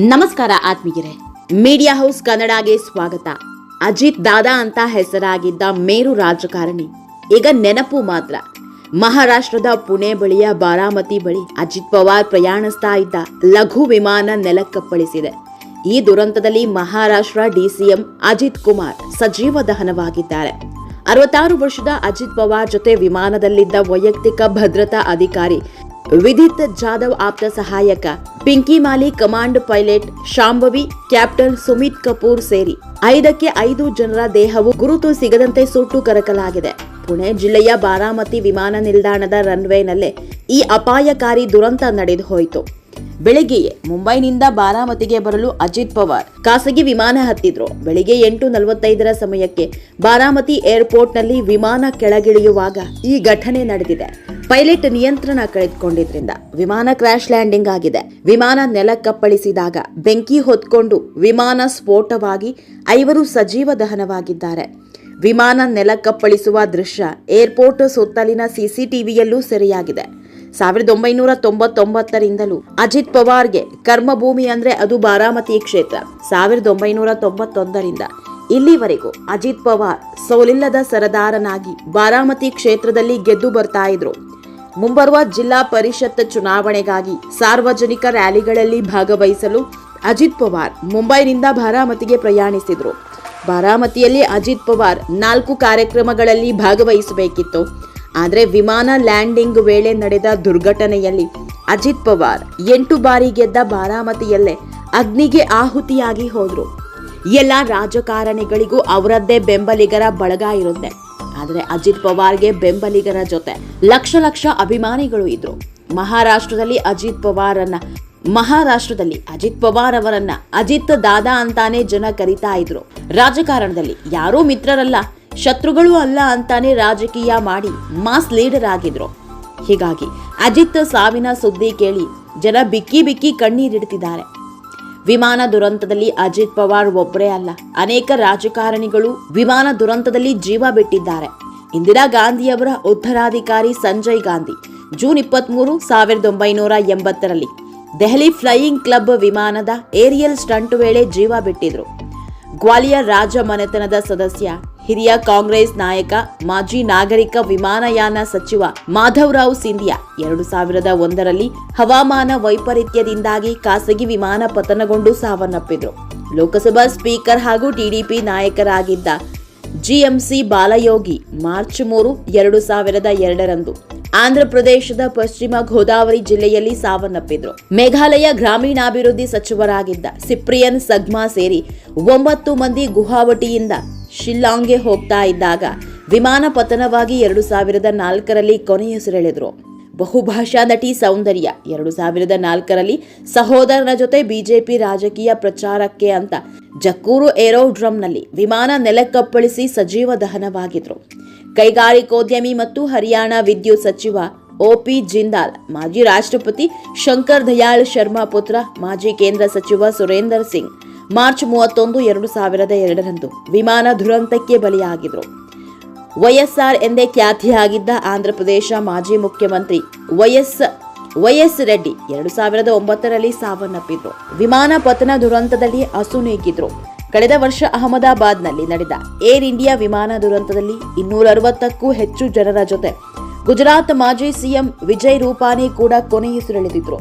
ನಮಸ್ಕಾರ ಆತ್ಮೀಯರೇ, media house ಕನ್ನಡಗೆ ಸ್ವಾಗತ. ಅಜಿತ್ ದಾದಾ ಅಂತ ಹೆಸರಾಗಿದ್ದ ಮೇರು ರಾಜಕಾರಣಿ ಈಗ ನೆನಪು ಮಾತ್ರ. ಮಹಾರಾಷ್ಟ್ರದ ಪುಣೆ ಬಳಿಯ ಬಾರಾಮತಿ ಬಳಿ ಅಜಿತ್ ಪವಾರ್ ಪ್ರಯಾಣಿಸ್ತಾ ಇದ್ದ ಲಘು ವಿಮಾನ ನೆಲಕ್ಕಪ್ಪಳಿಸಿದೆ. ಈ ದುರಂತದಲ್ಲಿ ಮಹಾರಾಷ್ಟ್ರ ಡಿಸಿಎಂ ಅಜಿತ್ ಕುಮಾರ್ ಸಜೀವ ದಹನವಾಗಿದ್ದಾರೆ. 66 ವರ್ಷದ ಅಜಿತ್ ಪವಾರ್ ಜೊತೆ ವಿಮಾನದಲ್ಲಿದ್ದ ವೈಯಕ್ತಿಕ ಭದ್ರತಾ ಅಧಿಕಾರಿ ವಿದಿತ್ ಜಾಧವ್, ಆಪ್ತ ಸಹಾಯಕ Pinky Mali, command pilot Shambhavi, captain Sumit Kapoor ಸೇರಿ 5 ಜನರ ದೇಹವು ಗುರುತು ಸಿಗದಂತೆ ಸುಟ್ಟು ಕರಕಲಾಗಿದೆ. ಪುಣೆ ಜಿಲ್ಲೆಯ ಬಾರಾಮತಿ ವಿಮಾನ ನಿಲ್ದಾಣದ ರನ್ವೇನಲ್ಲೇ ಈ ಅಪಾಯಕಾರಿ ದುರಂತ ನಡೆದು ಹೋಯಿತು. ಬೆಳಗ್ಗೆಯೇ ಮುಂಬೈನಿಂದ ಬಾರಾಮತಿಗೆ ಬರಲು ಅಜಿತ್ ಪವಾರ್ ಖಾಸಗಿ ವಿಮಾನ ಹತ್ತಿದ್ರು. ಬೆಳಿಗ್ಗೆ 8:45 ಸಮಯಕ್ಕೆ ಬಾರಾಮತಿ ಏರ್ಪೋರ್ಟ್ನಲ್ಲಿ ವಿಮಾನ ಕೆಳಗಿಳಿಯುವಾಗ ಈ ಘಟನೆ ನಡೆದಿದೆ. ಪೈಲಟ್ ನಿಯಂತ್ರಣ ಕಳೆದುಕೊಂಡಿದ್ರಿಂದ ವಿಮಾನ ಕ್ರ್ಯಾಶ್ ಲ್ಯಾಂಡಿಂಗ್ ಆಗಿದೆ. ವಿಮಾನ ನೆಲಕ್ಕಪ್ಪಳಿಸಿದಾಗ ಬೆಂಕಿ ಹೊತ್ಕೊಂಡು ವಿಮಾನ ಸ್ಫೋಟವಾಗಿ 5 ಸಜೀವ ದಹನವಾಗಿದ್ದಾರೆ. ವಿಮಾನ ನೆಲಕ್ಕಪ್ಪಳಿಸುವ ದೃಶ್ಯ ಏರ್ಪೋರ್ಟ್ ಸುತ್ತಲಿನ ಸಿಸಿಟಿವಿಯಲ್ಲೂ ಸೆರೆಯಾಗಿದೆ. 1999ರಿಂದಲೂ ಅಜಿತ್ ಪವಾರ್ಗೆ ಕರ್ಮಭೂಮಿ ಅಂದ್ರೆ ಅದು ಬಾರಾಮತಿ ಕ್ಷೇತ್ರ. 1991ರಿಂದ ಇಲ್ಲಿವರೆಗೂ ಅಜಿತ್ ಪವಾರ್ ಸೋಲಿಲ್ಲದ ಸರದಾರನಾಗಿ ಬಾರಾಮತಿ ಕ್ಷೇತ್ರದಲ್ಲಿ ಗೆದ್ದು ಬರ್ತಾ ಇದ್ರು. ಮುಂಬರುವ ಜಿಲ್ಲಾ ಪರಿಷತ್ ಚುನಾವಣೆಗಾಗಿ ಸಾರ್ವಜನಿಕ ರ್ಯಾಲಿಗಳಲ್ಲಿ ಭಾಗವಹಿಸಲು ಅಜಿತ್ ಪವಾರ್ ಮುಂಬೈನಿಂದ ಬಾರಾಮತಿಗೆ ಪ್ರಯಾಣಿಸಿದ್ರು. ಬಾರಾಮತಿಯಲ್ಲಿ ಅಜಿತ್ ಪವಾರ್ 4 ಕಾರ್ಯಕ್ರಮಗಳಲ್ಲಿ ಭಾಗವಹಿಸಬೇಕಿತ್ತು. ಆದರೆ ವಿಮಾನ ಲ್ಯಾಂಡಿಂಗ್ ವೇಳೆ ನಡೆದ ದುರ್ಘಟನೆಯಲ್ಲಿ ಅಜಿತ್ ಪವಾರ್ 8 ಬಾರಿ ಗೆದ್ದ ಬಾರಾಮತಿಯಲ್ಲೇ ಅಗ್ನಿಗೆ ಆಹುತಿಯಾಗಿ ಹೋದ್ರು. ಎಲ್ಲ ರಾಜಕಾರಣಿಗಳಿಗೂ ಅವರದ್ದೇ ಬೆಂಬಲಿಗರ ಬಳಗ ಇರುತ್ತೆ. ಆದರೆ ಅಜಿತ್ ಪವಾರ್ಗೆ ಬೆಂಬಲಿಗರ ಜೊತೆ ಲಕ್ಷ ಅಭಿಮಾನಿಗಳು ಇದ್ರು. ಮಹಾರಾಷ್ಟ್ರದಲ್ಲಿ ಅಜಿತ್ ಪವಾರ್ ಅವರನ್ನ ಅಜಿತ್ ದಾದಾ ಅಂತಾನೆ ಜನ ಕರೀತಾ ಇದ್ರು. ರಾಜಕಾರಣದಲ್ಲಿ ಯಾರೂ ಮಿತ್ರರಲ್ಲ, ಶತ್ರುಗಳು ಅಲ್ಲ ಅಂತಾನೆ ರಾಜಕೀಯ ಮಾಡಿ ಮಾಸ್ ಲೀಡರ್ ಆಗಿದ್ರು. ಹೀಗಾಗಿ ಅಜಿತ್ ಸಾವಿನ ಸುದ್ದಿ ಕೇಳಿ ಜನ ಬಿಕ್ಕಿ ಕಣ್ಣೀರಿಡ್ತಿದ್ದಾರೆ. ವಿಮಾನ ದುರಂತದಲ್ಲಿ ಅಜಿತ್ ಪವಾರ್ ಒಬ್ಬರೇ ಅಲ್ಲ, ಅನೇಕ ರಾಜಕಾರಣಿಗಳು ವಿಮಾನ ದುರಂತದಲ್ಲಿ ಜೀವ ಬಿಟ್ಟಿದ್ದಾರೆ. ಇಂದಿರಾ ಗಾಂಧಿಯವರ ಉತ್ತರಾಧಿಕಾರಿ ಸಂಜಯ್ ಗಾಂಧಿ ಜೂನ್ 23, 1980ರಲ್ಲಿ ದೆಹಲಿ ಫ್ಲೈಯಿಂಗ್ ಕ್ಲಬ್ ವಿಮಾನದ ಏರಿಯಲ್ ಸ್ಟಂಟ್ ವೇಳೆ ಜೀವ ಬಿಟ್ಟಿದ್ರು. ಗ್ವಾಲಿಯರ್ ರಾಜ ಮನೆತನದ ಸದಸ್ಯ, ಹಿರಿಯ ಕಾಂಗ್ರೆಸ್ ನಾಯಕ, ಮಾಜಿ ನಾಗರಿಕ ವಿಮಾನಯಾನ ಸಚಿವ ಮಾಧವರಾವ್ ಸಿಂಧಿಯಾ 2001ರಲ್ಲಿ ಹವಾಮಾನ ವೈಪರೀತ್ಯದಿಂದಾಗಿ ಖಾಸಗಿ ವಿಮಾನ ಪತನಗೊಂಡು ಸಾವನ್ನಪ್ಪಿದ್ರು. ಲೋಕಸಭಾ ಸ್ಪೀಕರ್ ಹಾಗೂ ಟಿಡಿಪಿ ನಾಯಕರಾಗಿದ್ದ ಜಿಎಂಸಿ ಬಾಲಯೋಗಿ ಮಾರ್ಚ್ 3, 2002ರಂದು ಆಂಧ್ರಪ್ರದೇಶದ ಪಶ್ಚಿಮ ಗೋದಾವರಿ ಜಿಲ್ಲೆಯಲ್ಲಿ ಸಾವನ್ನಪ್ಪಿದ್ರು. ಮೇಘಾಲಯ ಗ್ರಾಮೀಣಾಭಿವೃದ್ಧಿ ಸಚಿವರಾಗಿದ್ದ ಸಿಪ್ರಿಯನ್ ಸಗ್ಮಾ ಸೇರಿ 9 ಮಂದಿ ಗುವಾಹಟಿಯಿಂದ ಶಿಲ್ಲಾಂಗ್ಗೆ ಹೋಗ್ತಾ ಇದ್ದಾಗ ವಿಮಾನ ಪತನವಾಗಿ 2004ರಲ್ಲಿ ಕೊನೆಯುಸಿರೆಳೆದ್ರು. ಬಹುಭಾಷಾ ನಟಿ ಸೌಂದರ್ಯ 2004ರಲ್ಲಿ ಸಹೋದರನ ಜೊತೆ ಬಿಜೆಪಿ ರಾಜಕೀಯ ಪ್ರಚಾರಕ್ಕೆ ಅಂತ ಜಕ್ಕೂರು ಏರೋಡ್ರಮ್ನಲ್ಲಿ ವಿಮಾನ ನೆಲಕ್ಕಪ್ಪಳಿಸಿ ಸಜೀವ ದಹನವಾಗಿದ್ರು. ಕೈಗಾರಿಕೋದ್ಯಮಿ ಮತ್ತು ಹರಿಯಾಣ ವಿದ್ಯುತ್ ಸಚಿವ ಒಪಿ ಜಿಂದಾಲ್, ಮಾಜಿ ರಾಷ್ಟ್ರಪತಿ ಶಂಕರ್ ದಯಾಳ್ ಶರ್ಮಾ ಪುತ್ರ, ಮಾಜಿ ಕೇಂದ್ರ ಸಚಿವ ಸುರೇಂದರ್ ಸಿಂಗ್ ಮಾರ್ಚ್ 31, 2002ರಂದು ವಿಮಾನ ದುರಂತಕ್ಕೆ ಬಲಿಯಾಗಿದ್ರು. ವೈಎಸ್ಆರ್ ಎಂದೇ ಖ್ಯಾತಿಯಾಗಿದ್ದ ಆಂಧ್ರಪ್ರದೇಶ ಮಾಜಿ ಮುಖ್ಯಮಂತ್ರಿ ವೈಎಸ್ ರೆಡ್ಡಿ 2009ರಲ್ಲಿ ಸಾವನ್ನಪ್ಪಿದ್ರು. ವಿಮಾನ ಪತನ ದುರಂತದಲ್ಲಿ ಅಸುನೀಗಿದ್ರು. ಕಳೆದ ವರ್ಷ ಅಹಮದಾಬಾದ್ನಲ್ಲಿ ನಡೆದ ಏರ್ ಇಂಡಿಯಾ ವಿಮಾನ ದುರಂತದಲ್ಲಿ 260ಕ್ಕೂ ಹೆಚ್ಚು ಜನರ ಜೊತೆ ಗುಜರಾತ್ ಮಾಜಿ ಸಿಎಂ ವಿಜಯ್ ರೂಪಾನಿ ಕೂಡ ಕೊನೆಯುಸಿರೆಳೆದಿದ್ರು.